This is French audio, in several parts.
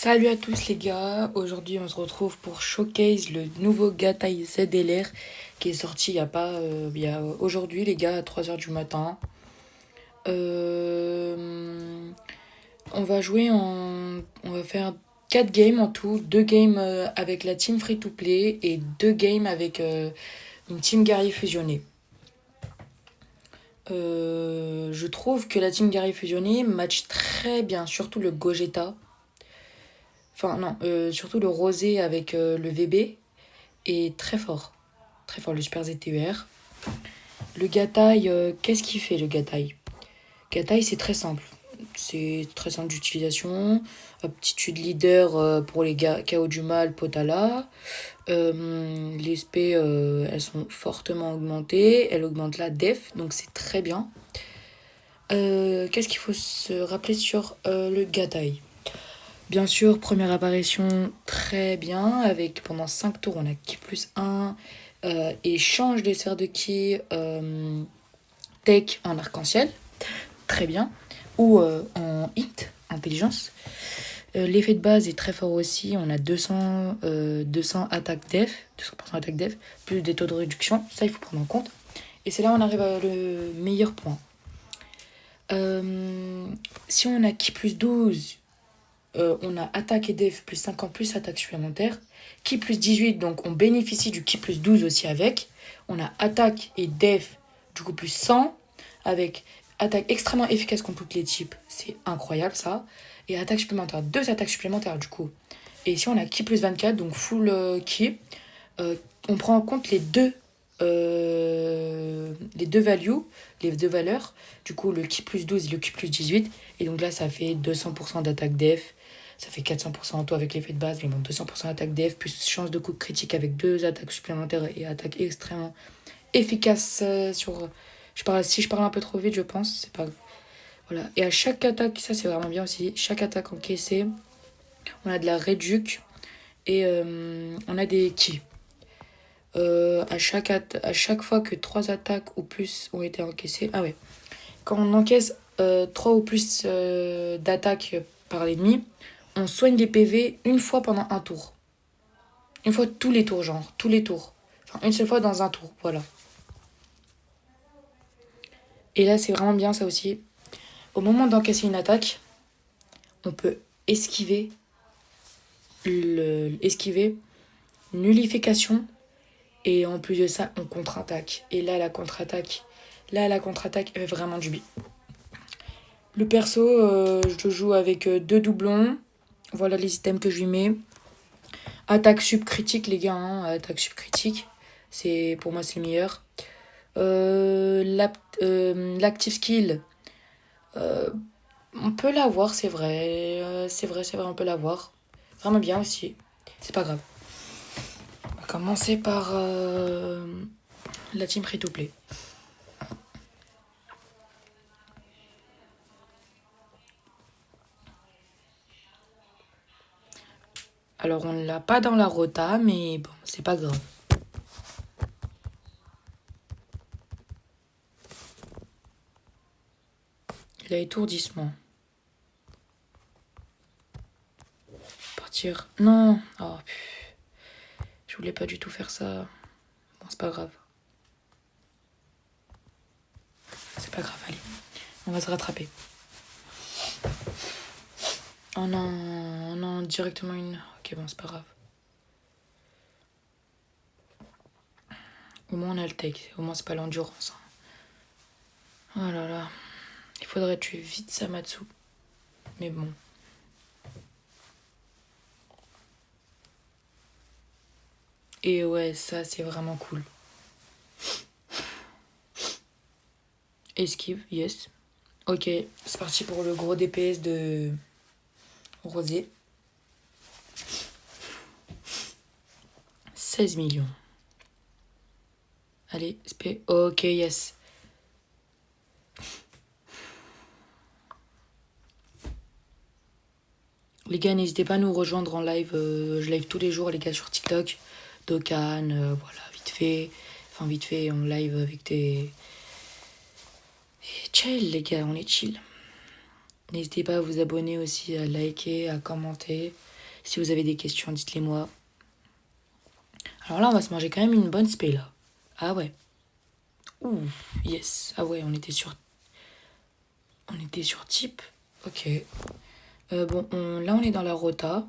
Salut à tous les gars, aujourd'hui on se retrouve pour Showcase le nouveau Gataï ZLR qui est sorti il y a pas il y a aujourd'hui les gars à 3 heures du matin. Euh, on va faire 4 games en tout, 2 games avec la team free to play et 2 games avec une team guerrier fusionnée. Je trouve que la team guerrier fusionnée match très bien, surtout le Gogeta. Enfin non, surtout le rosé avec le VB est très fort. Très fort, le Super ZTER. Le Gataï, qu'est-ce qu'il fait le Gataï? Gataï, c'est très simple. C'est très simple d'utilisation. Aptitude leader pour les gars KO du mal, Potala. Les SP, elles sont fortement augmentées. Elles augmentent la def, donc c'est très bien. Qu'est-ce qu'il faut se rappeler sur le Gataï? Bien sûr, première apparition très bien, avec pendant 5 tours, on a ki plus 1, échange des sphères de ki, tech en arc-en-ciel, très bien, ou en hit, intelligence. L'effet de base est très fort aussi, on a 200 attaque def, 200% attaque def, plus des taux de réduction, ça il faut prendre en compte. Et c'est là où on arrive à le meilleur point. Si on a ki plus 12, on a attaque et def plus 50 plus attaque supplémentaire. Ki plus 18, donc on bénéficie du ki plus 12 aussi avec. On a attaque et def du coup plus 100 avec attaque extrêmement efficace contre toutes les types. C'est incroyable ça. Et attaque supplémentaire, 2 attaques supplémentaires du coup. Et ici on a ki plus 24, donc full ki. On prend en compte les deux values, les deux valeurs. Du coup le ki plus 12 et le ki plus 18. Et donc là ça fait 200% d'attaque def. Ça fait 400% en tout avec l'effet de base, mais bon, 200% attaque def, plus chance de coup critique avec 2 attaques supplémentaires et attaque extrêmement efficace sur... si je parle un peu trop vite, je pense, c'est pas... Voilà. Et à chaque attaque, ça c'est vraiment bien aussi, chaque attaque encaissée, on a de la réduc et on a des ki. À chaque fois que 3 attaques ou plus ont été encaissées... Ah ouais. Quand on encaisse 3 ou plus d'attaques par l'ennemi, on soigne les PV une fois pendant un tour. Une fois tous les tours, genre. Tous les tours. Enfin, une seule fois dans un tour, voilà. Et là, c'est vraiment bien ça aussi. Au moment d'encaisser une attaque, on peut esquiver esquiver nullification. Et en plus de ça, on contre-attaque. Et là, la contre-attaque, elle fait vraiment du bien. Le perso, je le joue avec 2 doublons. Voilà les items que je lui mets. Attaque sub-critique, les gars. Hein, attaque sub-critique. Pour moi, c'est le meilleur. L'active skill, euh, on peut l'avoir, c'est vrai. C'est vrai, on peut l'avoir. Vraiment bien aussi. C'est pas grave. On va commencer par la team free-to-play. Alors, on ne l'a pas dans la rota, mais bon, c'est pas grave. Il a étourdissement. Partir. Non. Oh, je voulais pas du tout faire ça. Bon, c'est pas grave. C'est pas grave, allez. On va se rattraper. Oh non, non, directement une... Ok, bon, c'est pas grave. Au moins, on a le tech. Au moins, c'est pas l'endurance. Oh là là. Il faudrait tuer vite Samatsu. Mais bon. Et ouais, ça, c'est vraiment cool. Esquive, yes. Ok, c'est parti pour le gros DPS de Rosé. 16 millions. Allez, SP. Ok, yes. Les gars, n'hésitez pas à nous rejoindre en live. Je live tous les jours, les gars, sur TikTok. Dokkan, voilà, vite fait. Enfin, vite fait, on live avec des... Et chill, les gars, on est chill. N'hésitez pas à vous abonner aussi, à liker, à commenter. Si vous avez des questions, dites-les moi. Alors là, on va se manger quand même une bonne spé, là. Ah ouais. Ouh, yes. Ah ouais, on était sur type. Ok. Bon, là, on est dans la rota.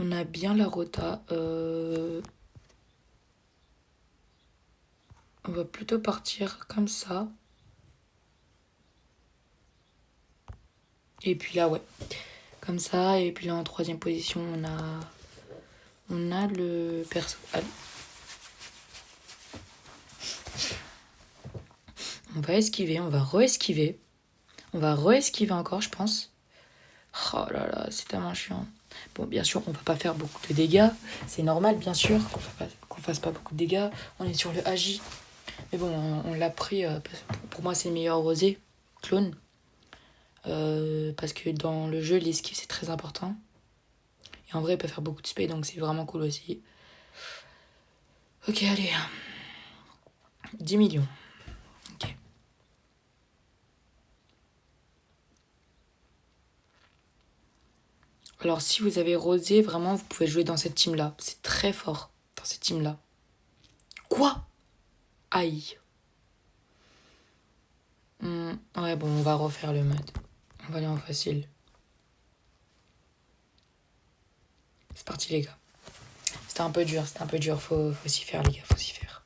On a bien la rota. On va plutôt partir comme ça. Et puis là, ouais. Comme ça. Et puis là, en troisième position, on a le perso. Allez. On va esquiver, on va re-esquiver. On va re-esquiver encore, je pense. Oh là là, c'est tellement chiant. Bon, bien sûr, on va pas faire beaucoup de dégâts. C'est normal, bien sûr, qu'on fasse pas beaucoup de dégâts. On est sur le AJ. Mais bon, on l'a pris. Pour moi, c'est le meilleur rosé, clone. Parce que dans le jeu, l'esquive, c'est très important. Et en vrai, il peut faire beaucoup de spé, donc c'est vraiment cool aussi. Ok, allez. 10 millions. Ok. Alors, si vous avez rosé, vraiment, vous pouvez jouer dans cette team-là. C'est très fort, dans cette team-là. Quoi? Aïe. Ouais, bon, on va refaire le mode. On va aller en facile. C'est parti, les gars. C'était un peu dur. Faut s'y faire, les gars, faut s'y faire.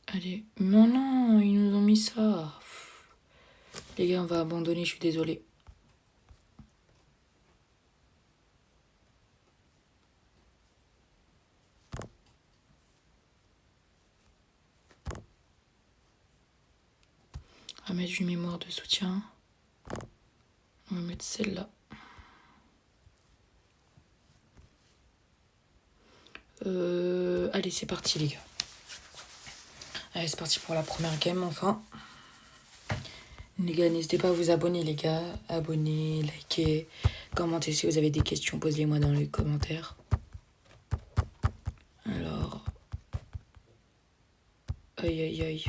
Allez. Non, non, ils nous ont mis ça. Les gars, on va abandonner, je suis désolée. On va mettre une mémoire de soutien. On va mettre celle-là. Allez, c'est parti, les gars. Allez, c'est parti pour la première game, enfin. Les gars, n'hésitez pas à vous abonner, les gars. Abonnez, likez, commentez si vous avez des questions, posez-les-moi dans les commentaires. Alors... Aïe, aïe, aïe.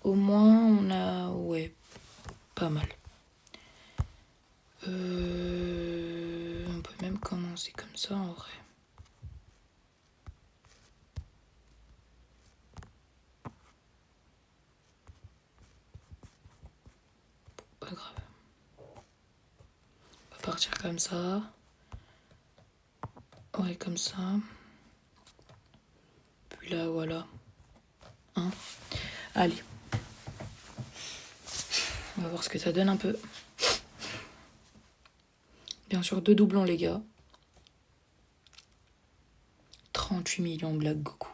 Au moins, on a... Ouais, pas mal. On peut même commencer comme ça, en vrai. Pas grave. On va partir comme ça. Ouais, comme ça. Puis là, voilà. Hein? Allez. On va voir ce que ça donne un peu. Bien sûr, 2 doublons, les gars. 38 millions, Black Goku.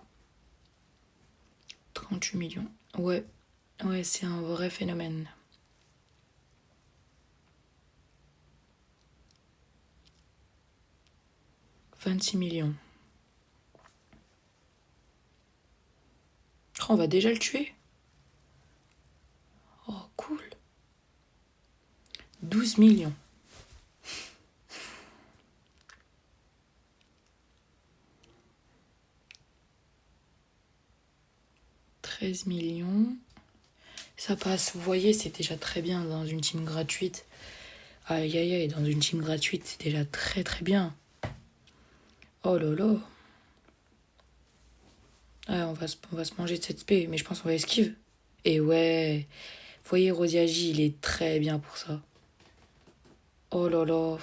38 millions. Ouais, c'est un vrai phénomène. « 26 millions. Oh, on va déjà le tuer. Oh, cool. 12 millions. « 13 millions. Ça passe. Vous voyez, c'est déjà très bien dans une team gratuite. Aïe, aïe, aïe, dans une team gratuite, c'est déjà très, très bien. Oh là là. Ah, on va se manger de cette spé, mais je pense qu'on va esquive. Et ouais. Vous voyez, Rosiagi, il est très bien pour ça. Oh là là.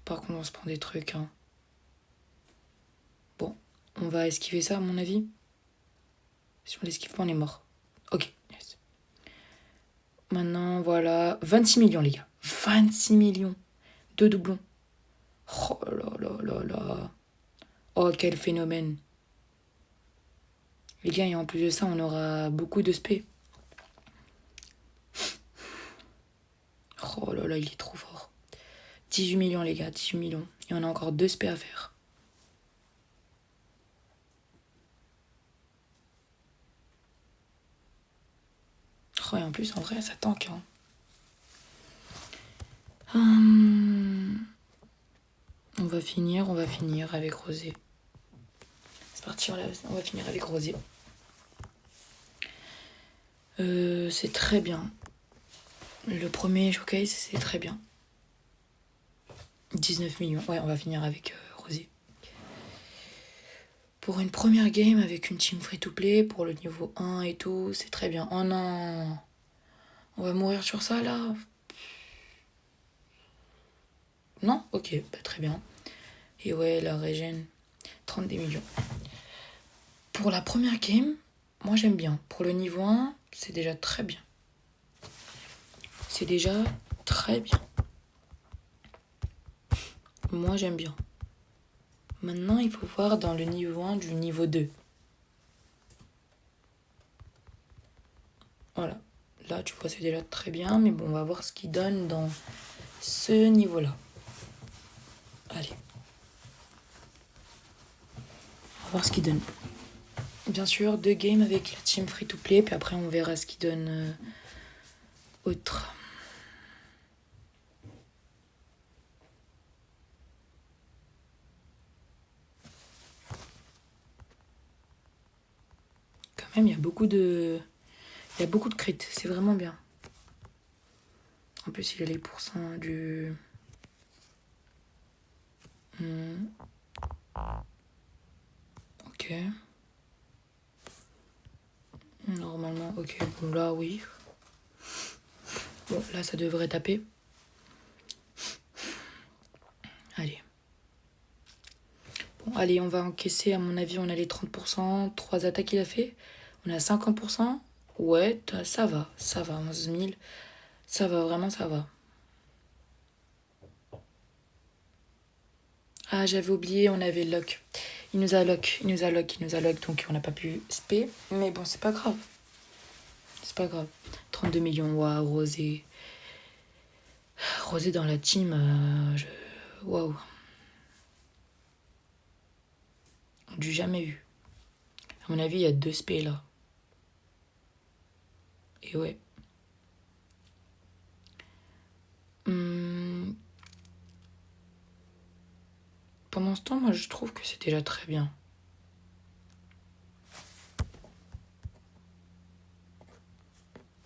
Par contre, on se prend des trucs, hein. Bon, on va esquiver ça, à mon avis. Si on l'esquive pas, on est mort. Ok, yes. Maintenant, voilà. 26 millions, les gars. 26 millions. 2 doublons. Oh là là là là. Oh, quel phénomène. Les gars, et en plus de ça, on aura beaucoup de spé. Oh là là, il est trop fort. 18 millions, les gars, 18 millions. Et on a encore 2 spé à faire. Oh, et en plus, en vrai, ça tank, hein. va finir avec Rosé. C'est parti, on va finir avec Rosé. C'est très bien. Le premier showcase, c'est très bien. 19 millions. Ouais, on va finir avec Rosé. Pour une première game avec une team free-to-play, pour le niveau 1 et tout, c'est très bien. Oh non, on va mourir sur ça là. Non? Ok, bah, très bien. Et ouais, la régène, 32 millions. Pour la première game, moi j'aime bien. Pour le niveau 1, c'est déjà très bien. C'est déjà très bien. Moi j'aime bien. Maintenant, il faut voir dans le niveau 1 du niveau 2. Voilà. Là, tu vois, c'est déjà très bien. Mais bon, on va voir ce qu'il donne dans ce niveau-là. Allez. On va voir ce qu'il donne. Bien sûr, 2 games avec la team free-to-play. Puis après, on verra ce qu'il donne autre. Quand même, il y a beaucoup de crits. C'est vraiment bien. En plus, il a les pourcents du... Ok. Normalement, ok. Bon, là, oui. Bon, là, ça devrait taper. Allez. Bon, allez, on va encaisser. À mon avis, on a les 30%. 3 attaques qu'il a fait. On a 50%. Ouais, ça va. Ça va, 11 000. Ça va, vraiment, ça va. Ah, j'avais oublié, on avait lock. Il nous a lock, donc on n'a pas pu spé. Mais bon, c'est pas grave. C'est pas grave. 32 millions, waouh, Rosé. Rosé dans la team, waouh. Du jamais vu. À mon avis, il y a 2 spé là. Et ouais. Pendant ce temps, moi, je trouve que c'est déjà très bien.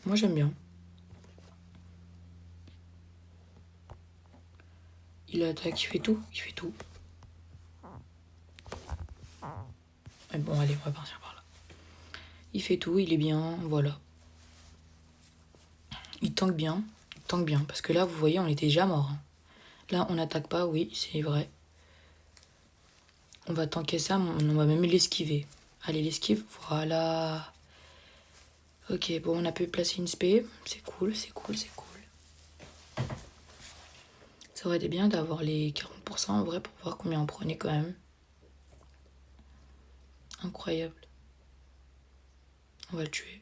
Moi, j'aime bien. Il attaque, il fait tout. Mais bon, allez, on va partir par là. Il fait tout, il est bien, voilà. Il tank bien, parce que là, vous voyez, on était déjà mort. Hein. Là, on n'attaque pas, oui, c'est vrai. On va tanker ça, on va même l'esquiver. Allez, l'esquive, voilà. Ok, bon, on a pu placer une spé. C'est cool. Ça aurait été bien d'avoir les 40% en vrai pour voir combien on prenait quand même. Incroyable. On va le tuer.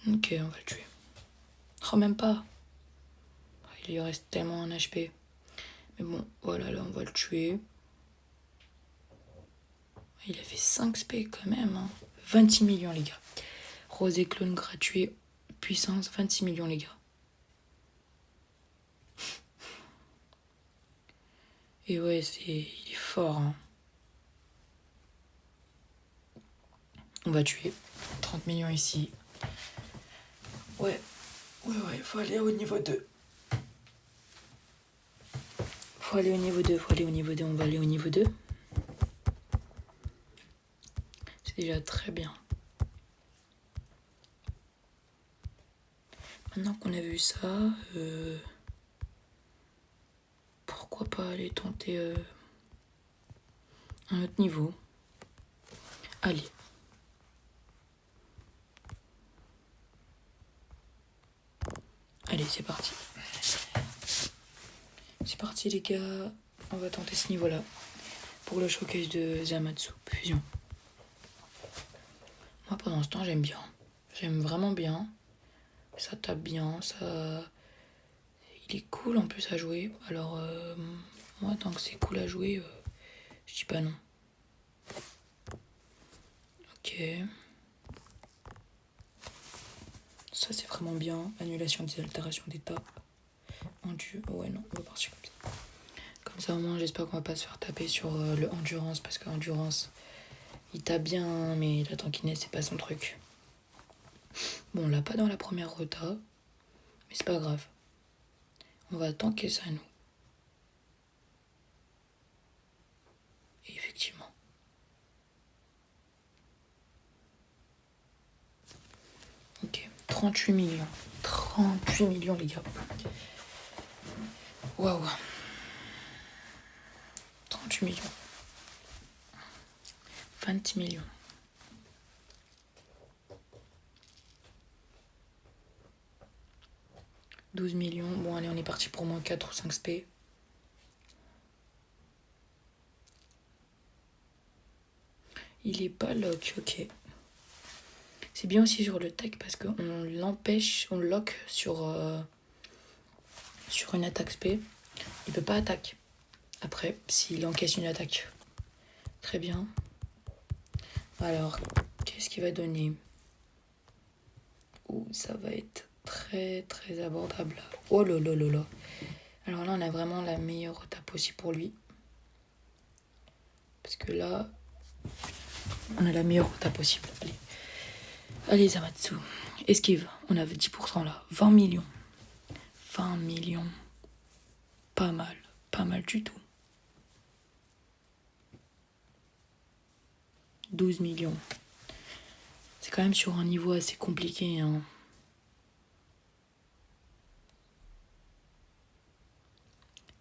Ok, on va le tuer. Oh, même pas. Il lui reste tellement un HP. Mais bon, voilà, là, on va le tuer. Il a fait 5 spé quand même. Hein. 26 millions, les gars. Rosé clone gratuit. Puissance, 26 millions, les gars. Et ouais, il est fort. Hein. On va tuer. 30 millions ici. Ouais, faut aller au niveau 2. On va aller au niveau 2. C'est déjà très bien. Maintenant qu'on a vu ça, pourquoi pas aller tenter un autre niveau. Allez. Allez, c'est parti. C'est parti les gars, on va tenter ce niveau-là pour le showcase de Zamatsu Fusion. Moi pendant ce temps j'aime bien, j'aime vraiment bien, ça tape bien, ça... Il est cool en plus à jouer, alors moi tant que c'est cool à jouer, je dis pas non. Ok. Ça, c'est vraiment bien. Annulation des altérations d'état. Ouais, non, on va partir comme ça. Comme ça, au moins, j'espère qu'on va pas se faire taper sur le endurance. Parce que endurance, il tape bien, mais la tankiness, c'est pas son truc. Bon, on l'a pas dans la première rota. Mais c'est pas grave. On va tanker ça, nous. Et effectivement. Ok, 38 millions. 38 millions, les gars. Waouh. 38 millions. 20 millions. « 12 millions. Bon, allez, on est parti pour moins 4 ou 5 SP. Il est pas lock, ok. C'est bien aussi sur le tech parce qu'on l'empêche, on le lock sur une attaque SP. Il peut pas attaquer. Après, s'il encaisse une attaque. Très bien. Alors, qu'est-ce qu'il va donner? Oh, ça va être très très abordable. Oh là là là là. Alors là, on a vraiment la meilleure rota possible pour lui. Parce que là, on a la meilleure rota possible. Allez. Allez, Zamatsu. Esquive. On avait 10% là. 20 millions. 20 millions. Pas mal. Pas mal du tout. 12 millions. C'est quand même sur un niveau assez compliqué, hein.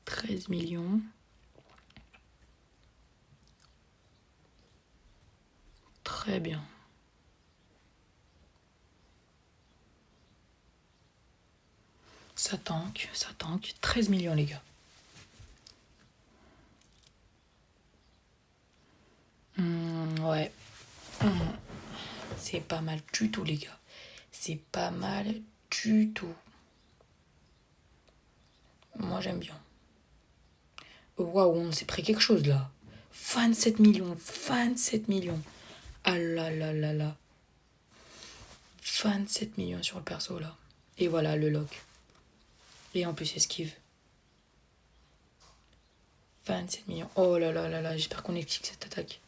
13 millions. Très bien. Ça tank, ça tank. 13 millions, les gars. Ouais. C'est pas mal du tout, les gars. C'est pas mal du tout. Moi, j'aime bien. Waouh, on s'est pris quelque chose, là. 27 millions. 27 millions. Ah là là là là. 27 millions sur le perso, là. Et voilà, le lock. Et en plus, esquive. 27 millions. Oh là là là là, j'espère qu'on esquive cette attaque.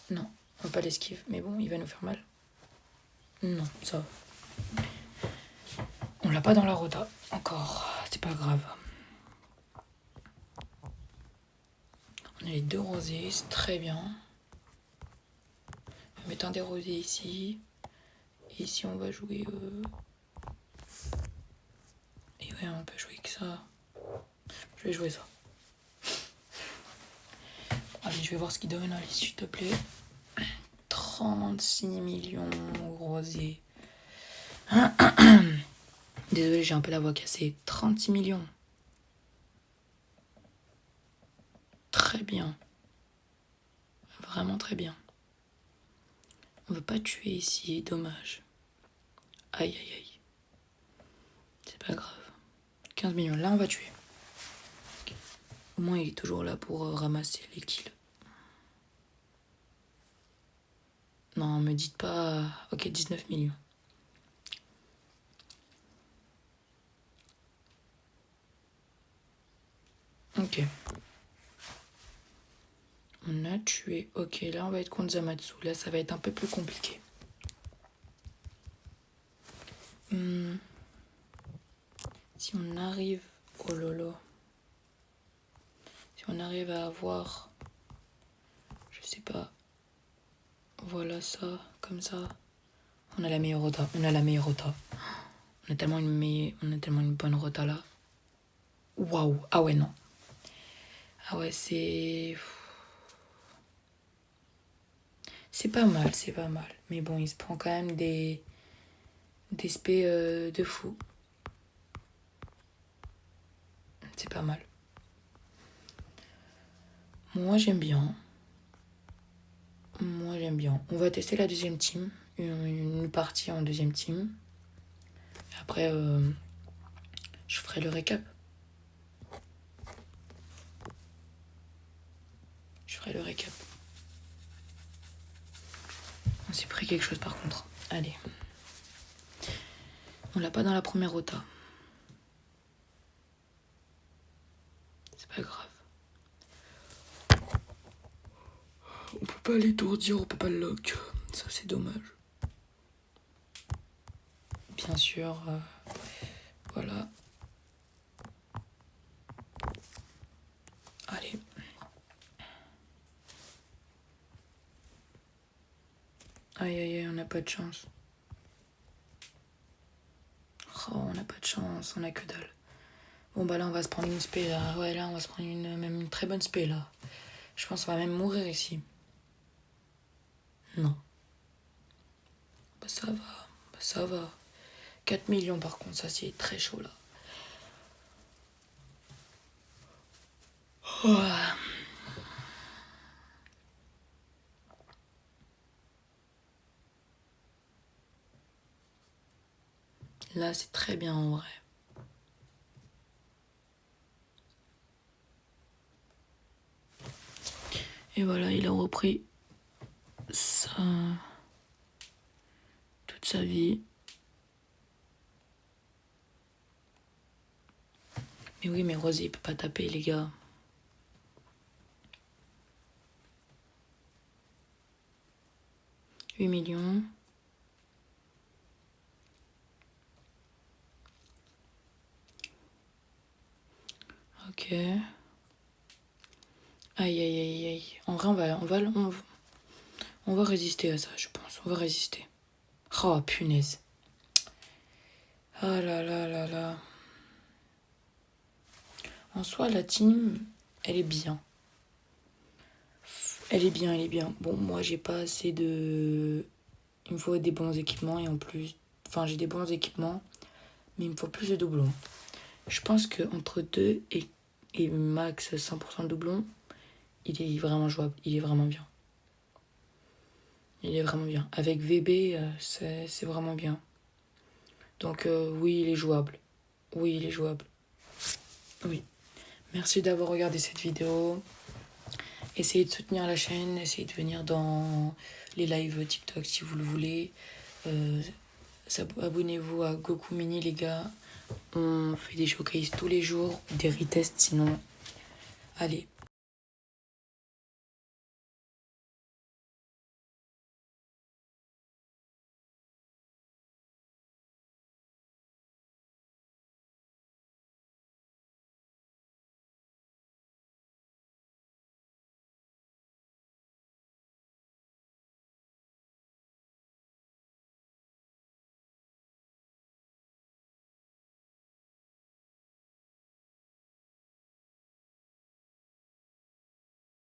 Non, on va pas l'esquive. Mais bon, il va nous faire mal. Non, ça va. On l'a pas dans la rota. Encore. C'est pas grave. On a les 2 rosés, c'est très bien. On va mettre un des rosés ici. Et ici, on va jouer... Et ouais, on peut jouer que ça. Je vais jouer ça. Allez, je vais voir ce qu'il donne. Allez, s'il te plaît. 36 millions rosés. Désolée, j'ai un peu la voix cassée. 36 millions. Très bien. Vraiment très bien. On veut pas tuer ici, dommage. Aïe aïe aïe. C'est pas grave. 15 millions, là on va tuer. Au moins il est toujours là pour ramasser les kills. Non, me dites pas... Ok, 19 millions. Ok. On a tué. Ok, là on va être contre Zamatsu. Là ça va être un peu plus compliqué. Si on arrive... Oh lolo. Si on arrive à avoir... Je sais pas... Voilà ça, comme ça. On a la meilleure rota. On a la meilleure rota. On a tellement une bonne rota là. Waouh. Ah ouais, non. Ah ouais, c'est... C'est pas mal, c'est pas mal. Mais bon, il se prend quand même des SP de fou. C'est pas mal. Moi, j'aime bien. Moi, j'aime bien. On va tester la deuxième team. Une partie en deuxième team. Après, je ferai le récap. Je ferai le récap. On s'est pris quelque chose par contre. Allez. On l'a pas dans la première rota. C'est pas grave. On peut pas l'étourdir, on peut pas le lock. Ça, c'est dommage. Bien sûr, voilà. Allez. Aïe, aïe, aïe, on n'a pas de chance. Oh, on n'a pas de chance, on a que dalle. Bon, bah là, on va se prendre une spé, là. Ouais, là, on va se prendre même une très bonne spé, là. Je pense qu'on va même mourir ici. Non. Bah ça va, bah ça va. 4 millions, par contre, ça, c'est très chaud, là. Oh. Là, c'est très bien, en vrai. Et voilà, il a repris toute sa vie. Mais oui, mais Rosé, il peut pas taper, les gars. $8 millions. Ok. Aïe, aïe, aïe, aïe. En vrai, on va résister à ça, je pense. On va résister. Oh, punaise. Ah là là là là. En soi, la team, elle est bien. Elle est bien, elle est bien. Bon, moi, j'ai pas assez de... Il me faut des bons équipements et en plus... Enfin, j'ai des bons équipements, mais il me faut plus de doublons. Je pense qu'entre 2 et max 100% de doublons, il est vraiment jouable. Il est vraiment bien. Il est vraiment bien. Avec VB, c'est vraiment bien. Donc oui, il est jouable. Oui, il est jouable. Oui. Merci d'avoir regardé cette vidéo. Essayez de soutenir la chaîne. Essayez de venir dans les lives TikTok si vous le voulez. Abonnez-vous à Goku Mini, les gars. On fait des showcases tous les jours. Des retests sinon. Allez,